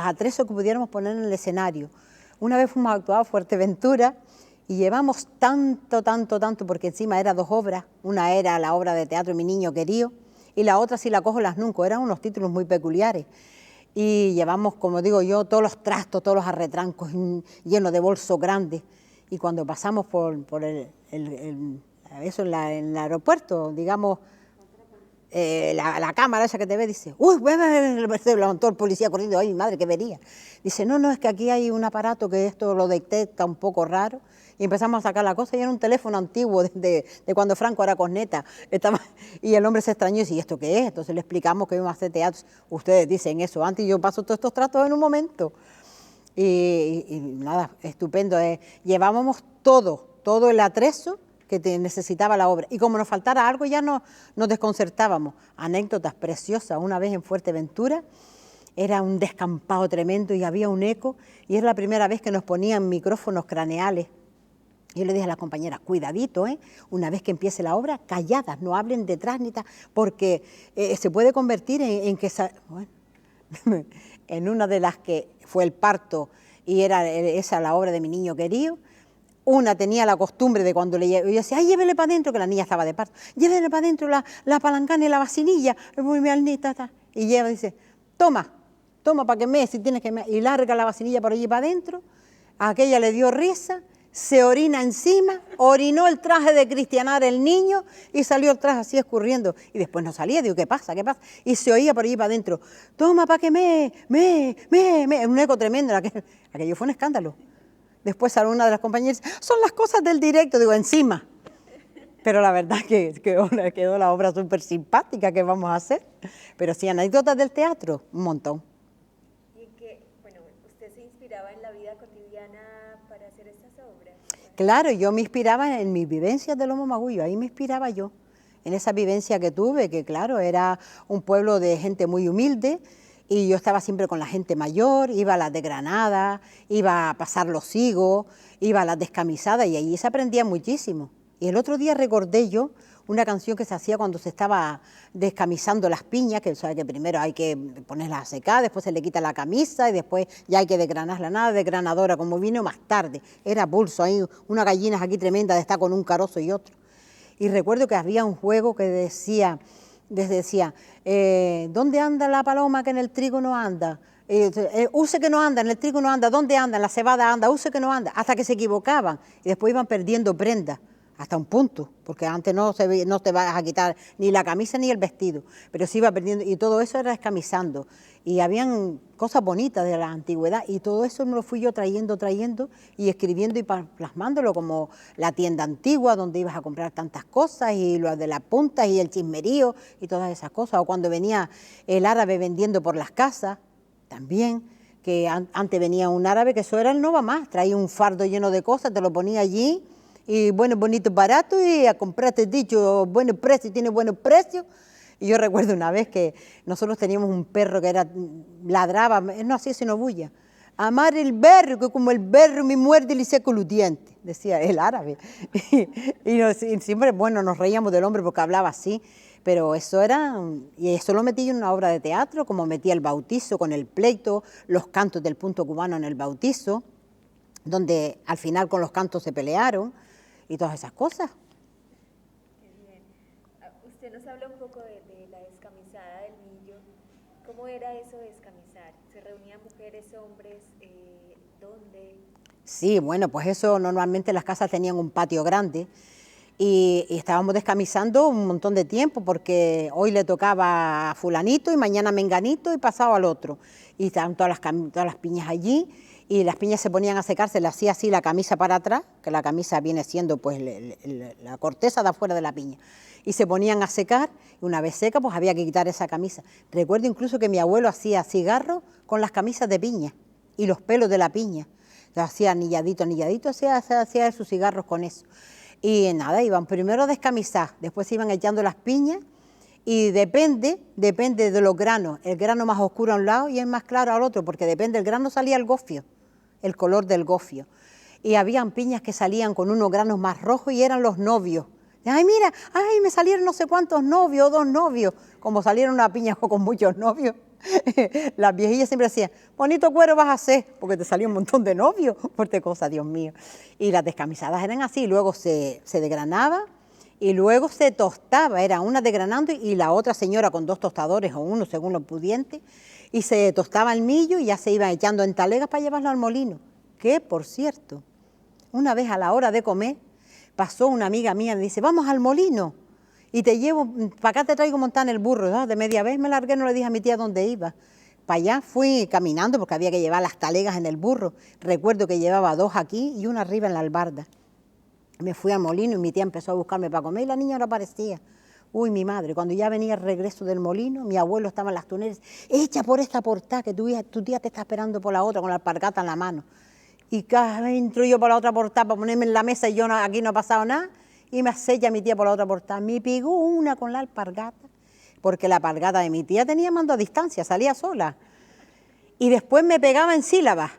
atrezos que pudiéramos poner en el escenario. Una vez fuimos a actuar a Fuerteventura y llevamos tanto, porque encima eran 2 obras. Una era la obra de teatro Mi Niño Querido y la otra, Si la cojo las nunco, eran unos títulos muy peculiares. Y llevamos, como digo yo, todos los trastos, todos los arretrancos llenos de bolsos grandes. Y cuando pasamos por eso en el aeropuerto, digamos, la cámara esa que te ve dice, uy, se levantó el policía corriendo, ay, mi madre, ¿qué vería? Dice, no, es que aquí hay un aparato que esto lo detecta un poco raro. Y empezamos a sacar la cosa y era un teléfono antiguo de cuando Franco era corneta. Y el hombre se extrañó y dice, ¿y esto qué es? Entonces le explicamos que íbamos a hacer teatro. Ustedes dicen eso antes y yo paso todos estos tratos en un momento. Y nada, estupendo. Llevábamos todo el atrezo que necesitaba la obra. Y como nos faltara algo ya nos desconcertábamos. Anécdotas preciosas. Una vez en Fuerteventura era un descampado tremendo y había un eco y era la primera vez que nos ponían micrófonos craneales. Yo le dije a las compañeras, cuidadito, una vez que empiece la obra, calladas, no hablen detrás ni tal, porque se puede convertir en que... Bueno, en una de las que fue el parto y era esa la obra de Mi Niño Querido, una tenía la costumbre de cuando yo decía, ay, llévele para adentro, que la niña estaba de parto, llévele para adentro la palancana y la vacinilla, y lleva y dice, toma para que me, si tienes que me, y larga la vacinilla por allí para adentro. A aquella le dio risa, se orina encima, orinó el traje de cristianar el niño y salió el traje así escurriendo. Y después no salía, digo, ¿qué pasa? Y se oía por allí para adentro, toma para que un eco tremendo, aquello fue un escándalo. Después salió una de las compañeras, son las cosas del directo, digo, encima. Pero la verdad que quedó la obra súper simpática que vamos a hacer. Pero sí, anécdotas del teatro, un montón. ¿Y en qué, usted se inspiraba en la vida cotidiana para hacer estas obras? Claro, yo me inspiraba en mis vivencias de Lomo Magullo, ahí me inspiraba yo, en esa vivencia que tuve, que claro, era un pueblo de gente muy humilde y yo estaba siempre con la gente mayor, iba a las de Granada, iba a pasar los higos, iba a las descamisadas y allí se aprendía muchísimo. Y el otro día recordé yo una canción que se hacía cuando se estaba descamisando las piñas, que sabe que primero hay que ponerlas a secar, después se le quita la camisa y después ya hay que desgranarla, nada de granadora, como vino más tarde, era pulso, hay una gallina aquí tremenda de estar con un carozo y otro. Y recuerdo que había un juego que decía, ¿dónde anda la paloma que en el trigo no anda? Use que no anda, en el trigo no anda, ¿dónde anda? En la cebada anda, use que no anda, hasta que se equivocaban y después iban perdiendo prendas. Hasta un punto, porque antes no te vas a quitar ni la camisa ni el vestido, pero se iba perdiendo, y todo eso era descamisando, y habían cosas bonitas de la antigüedad, y todo eso me lo fui yo trayendo, y escribiendo y plasmándolo, como la tienda antigua, donde ibas a comprar tantas cosas, y lo de las puntas, y el chismerío, y todas esas cosas, o cuando venía el árabe vendiendo por las casas, también, que antes venía un árabe, que eso era el no va más, traía un fardo lleno de cosas, te lo ponía allí, y bueno, bonito, barato, y a comprarte dicho, buen precio, tiene buenos precios. Y yo recuerdo una vez que nosotros teníamos un perro que ladraba, no hacía sino bulla. Amar el berro, que como el berro me muerde y le seco los dientes, decía el árabe. Y siempre, bueno, nos reíamos del hombre porque hablaba así, pero eso era, y eso lo metí en una obra de teatro, como metía el bautizo con el pleito, los cantos del punto cubano en el bautizo, donde al final con los cantos se pelearon, y todas esas cosas. Qué bien. Usted nos habla un poco de la descamisada del millo. ¿Cómo era eso de descamisar? ¿Se reunían mujeres, hombres? ¿Dónde? Sí, bueno, pues eso normalmente las casas tenían un patio grande y estábamos descamisando un montón de tiempo porque hoy le tocaba a fulanito y mañana a menganito y pasado al otro. Y estaban todas las piñas allí y las piñas se ponían a secar, se le hacía así la camisa para atrás, que la camisa viene siendo pues la corteza de afuera de la piña, y se ponían a secar, y una vez seca pues había que quitar esa camisa. Recuerdo incluso que mi abuelo hacía cigarros con las camisas de piña y los pelos de la piña, hacía anilladito, hacía sus cigarros con eso. Y nada, iban primero a descamisar, después se iban echando las piñas, y depende de los granos, el grano más oscuro a un lado y el más claro al otro, porque depende, el grano salía el gofio, el color del gofio. Y habían piñas que salían con unos granos más rojos y eran los novios. Ay, mira, ay, me salieron no sé cuántos novios, 2 novios. Como salieron una piña con muchos novios, las viejillas siempre decían, bonito cuero vas a hacer, porque te salió un montón de novios, fuerte cosa, Dios mío. Y las descamisadas eran así, luego se desgranaba y luego se tostaba, era una desgranando y la otra señora con 2 tostadores o uno según los pudientes, y se tostaba el millo y ya se iba echando en talegas para llevarlo al molino. Que, por cierto, una vez a la hora de comer, pasó una amiga mía y me dice, vamos al molino, y te llevo, para acá te traigo montar en el burro, ¿no? De media vez me largué, no le dije a mi tía dónde iba. Para allá fui caminando porque había que llevar las talegas en el burro. Recuerdo que llevaba 2 aquí y una arriba en la albarda. Me fui al molino y mi tía empezó a buscarme para comer y la niña no aparecía. Uy, mi madre, cuando ya venía el regreso del molino, mi abuelo estaba en las túneles, echa por esta portada que tu tía te está esperando por la otra con la alpargata en la mano. Y entro yo por la otra portada para ponerme en la mesa y yo aquí no ha pasado nada, y me acecha mi tía por la otra portada. Me pegó una con la alpargata, porque la alpargata de mi tía tenía mando a distancia, salía sola. Y después me pegaba en sílabas,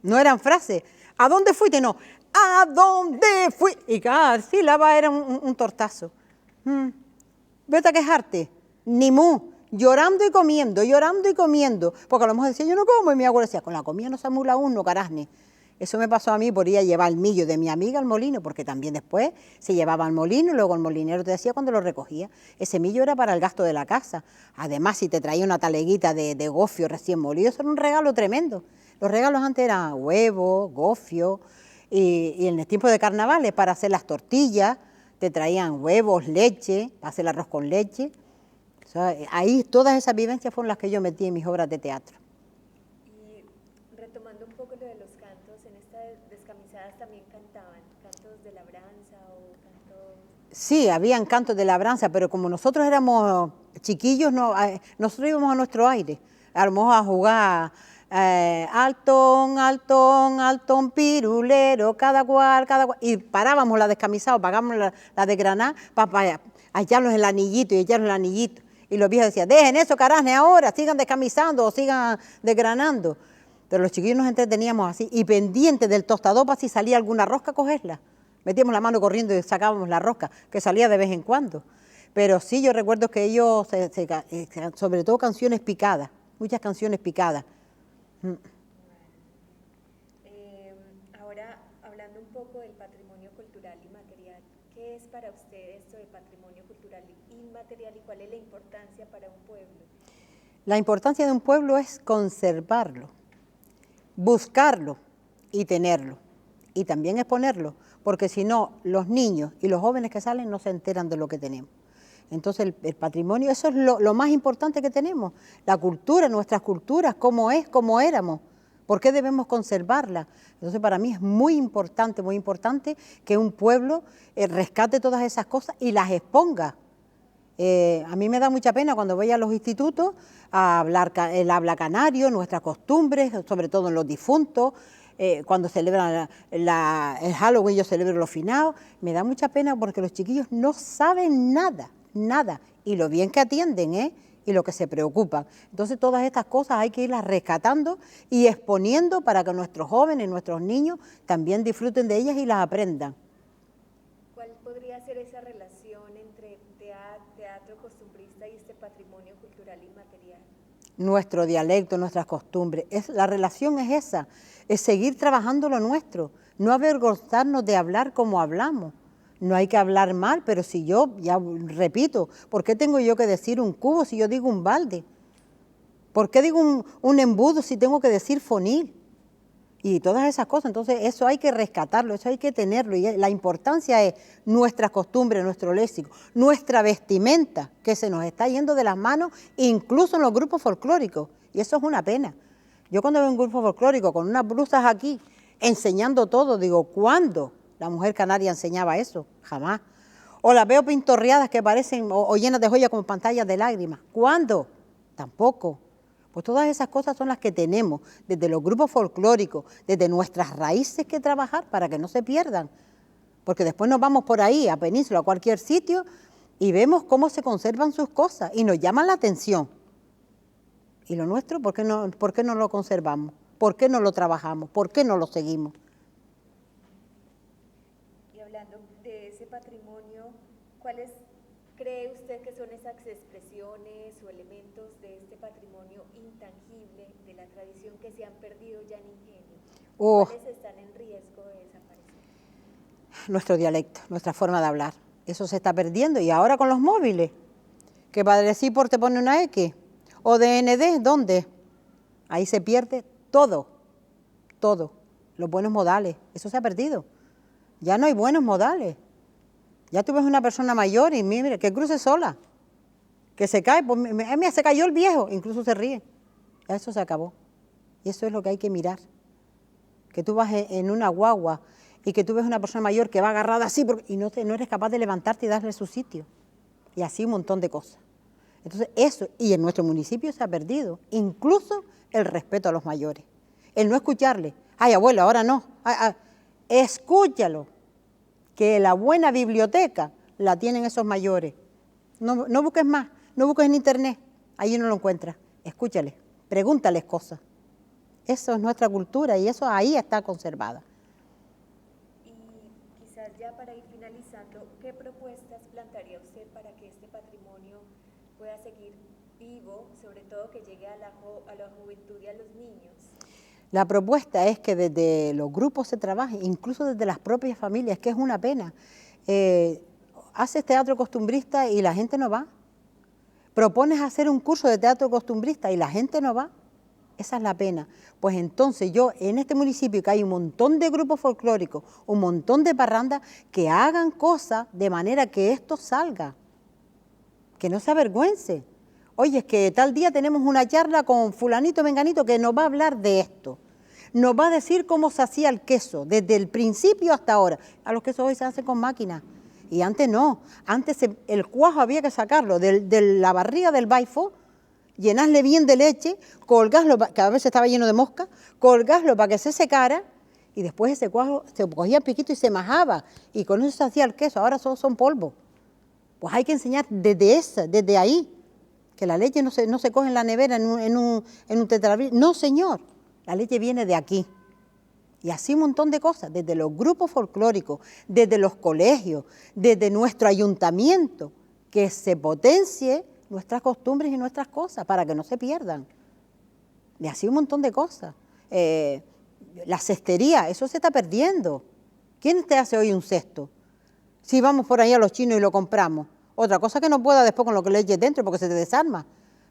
no eran frases. ¿A dónde fuiste? No, ¿a dónde fui? Y cada sílaba era un tortazo. Vete a quejarte, ni mu, llorando y comiendo, porque a lo mejor decía, yo no como, y mi abuela decía, con la comida no se amula uno, carasne. Eso me pasó a mí por ir a llevar el millo de mi amiga al molino, porque también después se llevaba al molino y luego el molinero te decía cuando lo recogía. Ese millo era para el gasto de la casa. Además, si te traía una taleguita de gofio recién molido, eso era un regalo tremendo. Los regalos antes eran huevos, gofio, y en el tiempo de carnavales para hacer las tortillas, te traían huevos, leche, para hacer el arroz con leche. O sea, ahí todas esas vivencias fueron las que yo metí en mis obras de teatro. Y retomando un poco lo de los cantos, en estas descamisadas también cantaban cantos de labranza o cantos... Sí, habían cantos de labranza, pero como nosotros éramos chiquillos, nosotros íbamos a nuestro aire, a lo mejor a jugar Altón, altón, altón, pirulero, cada cual, y parábamos la descamisada, pagábamos la de Granada para hallarnos el anillito y hallarnos el anillito. Y los viejos decían, dejen eso, carajo, ahora, sigan descamisando o sigan desgranando. Pero los chiquillos nos entreteníamos así, y pendientes del tostador para si salía alguna rosca, cogerla. Metíamos la mano corriendo y sacábamos la rosca, que salía de vez en cuando. Pero sí, yo recuerdo que ellos, sobre todo canciones picadas, muchas canciones picadas. Ahora, hablando un poco del patrimonio cultural y material, ¿qué es para usted esto de patrimonio cultural y material y cuál es la importancia para un pueblo? La importancia de un pueblo es conservarlo, buscarlo y tenerlo, y también exponerlo, porque si no, los niños y los jóvenes que salen no se enteran de lo que tenemos. Entonces el patrimonio, eso es lo más importante que tenemos, la cultura, nuestras culturas, cómo es, cómo éramos, por qué debemos conservarla. Entonces para mí es muy importante que un pueblo rescate todas esas cosas y las exponga. A mí me da mucha pena cuando voy a los institutos a hablar el habla canario, nuestras costumbres, sobre todo en los difuntos, cuando celebran el Halloween, yo celebro los finados, me da mucha pena porque los chiquillos no saben nada, y lo bien que atienden, y lo que se preocupan. Entonces todas estas cosas hay que irlas rescatando y exponiendo para que nuestros jóvenes, nuestros niños también disfruten de ellas y las aprendan. ¿Cuál podría ser esa relación entre teatro costumbrista y este patrimonio cultural y material? Nuestro dialecto, nuestras costumbres, la relación es esa, es seguir trabajando lo nuestro, no avergonzarnos de hablar como hablamos. No hay que hablar mal, pero si yo, ya repito, ¿por qué tengo yo que decir un cubo si yo digo un balde? ¿Por qué digo un embudo si tengo que decir fonil? Y todas esas cosas, entonces eso hay que rescatarlo, eso hay que tenerlo, y la importancia es nuestras costumbres, nuestro léxico, nuestra vestimenta, que se nos está yendo de las manos, incluso en los grupos folclóricos, y eso es una pena. Yo cuando veo un grupo folclórico con unas blusas aquí, enseñando todo, digo, ¿cuándo la mujer canaria enseñaba eso? Jamás. O las veo pintorreadas que parecen o llenas de joyas como pantallas de lágrimas. ¿Cuándo? Tampoco. Pues todas esas cosas son las que tenemos desde los grupos folclóricos, desde nuestras raíces que trabajar para que no se pierdan. Porque después nos vamos por ahí, a Península, a cualquier sitio, y vemos cómo se conservan sus cosas y nos llaman la atención. ¿Y lo nuestro? ¿Por qué no lo conservamos? ¿Por qué no lo trabajamos? ¿Por qué no lo seguimos? Y hablando de ese patrimonio, ¿cuáles cree usted que son esas expresiones o elementos de este patrimonio intangible de la tradición que se han perdido ya en ingenio? ¿Cuáles están en riesgo de desaparecer? Nuestro dialecto, nuestra forma de hablar. Eso se está perdiendo, y ahora con los móviles, que para decir por te pone una X, o DND, ¿dónde? Ahí se pierde todo, los buenos modales, eso se ha perdido. Ya no hay buenos modales. Ya tú ves una persona mayor y mira, que cruce sola, que se cae, pues mira, se cayó el viejo, incluso se ríe. Ya eso se acabó. Y eso es lo que hay que mirar. Que tú vas en una guagua y que tú ves una persona mayor que va agarrada así y no eres capaz de levantarte y darle su sitio. Y así un montón de cosas. Entonces eso, y en nuestro municipio se ha perdido, incluso el respeto a los mayores. El no escucharle, ay abuelo, ahora no, escúchalo, que la buena biblioteca la tienen esos mayores. No busques más, no busques en internet, ahí no lo encuentras, escúchales, pregúntales cosas. Eso es nuestra cultura y eso ahí está conservada. Y quizás ya para ir finalizando, ¿qué propuestas plantearía usted para que este patrimonio pueda seguir vivo, sobre todo que llegue a la juventud y a los niños? La propuesta es que desde los grupos se trabaje, incluso desde las propias familias, que es una pena. Haces teatro costumbrista y la gente no va. Propones hacer un curso de teatro costumbrista y la gente no va. Esa es la pena. Pues entonces yo, en este municipio que hay un montón de grupos folclóricos, un montón de parrandas, que hagan cosas de manera que esto salga. Que no se avergüence. Oye, es que tal día tenemos una charla con fulanito, menganito, que nos va a hablar de esto. Nos va a decir cómo se hacía el queso, desde el principio hasta ahora. A los quesos hoy se hacen con máquina. Y antes no. Antes el cuajo había que sacarlo de la barriga del baifo, llenarle bien de leche, colgarlo, que a veces estaba lleno de mosca, colgarlo para que se secara, y después ese cuajo se cogía el piquito y se majaba, y con eso se hacía el queso, ahora son polvos. Pues hay que enseñar desde ahí, que la leche no se coge en la nevera en un tetrabric. No, señor, la leche viene de aquí. Y así un montón de cosas, desde los grupos folclóricos, desde los colegios, desde nuestro ayuntamiento, que se potencie nuestras costumbres y nuestras cosas para que no se pierdan. Y así un montón de cosas. La cestería, eso se está perdiendo. ¿Quién te hace hoy un cesto? Si vamos por ahí a los chinos y lo compramos. Otra cosa que no pueda después con lo que le eches dentro porque se te desarma.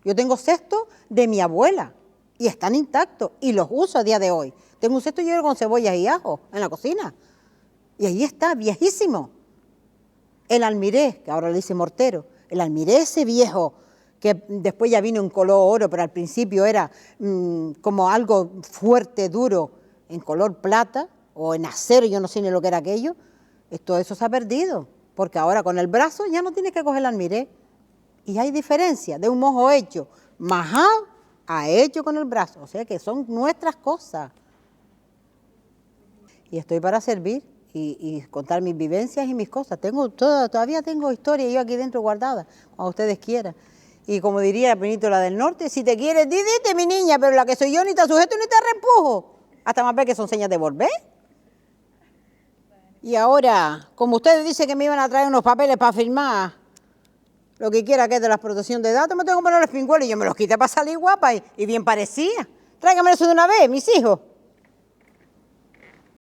Yo tengo cestos de mi abuela y están intactos y los uso a día de hoy. Tengo un cesto lleno con cebollas y ajo en la cocina. Y ahí está, viejísimo. El almiré, que ahora le dice mortero, el almiré ese viejo, que después ya vino en color oro, pero al principio era como algo fuerte, duro, en color plata o en acero, yo no sé ni lo que era aquello. Todo eso se ha perdido, porque ahora con el brazo ya no tienes que coger el almiré. Y hay diferencia de un mojo hecho majado a hecho con el brazo, o sea que son nuestras cosas. Y estoy para servir y contar mis vivencias y mis cosas. Todavía tengo historia yo aquí dentro guardada, cuando ustedes quieran. Y como diría la Península del Norte, si te quieres, dite mi niña, pero la que soy yo ni te sujeto ni te reempujo. Hasta más ver que son señas de volver. Y ahora, como ustedes dicen que me iban a traer unos papeles para firmar lo que quiera que es de la protección de datos, me tengo que poner los pinguelos y yo me los quité para salir guapa y bien parecía. Tráigame eso de una vez, mis hijos.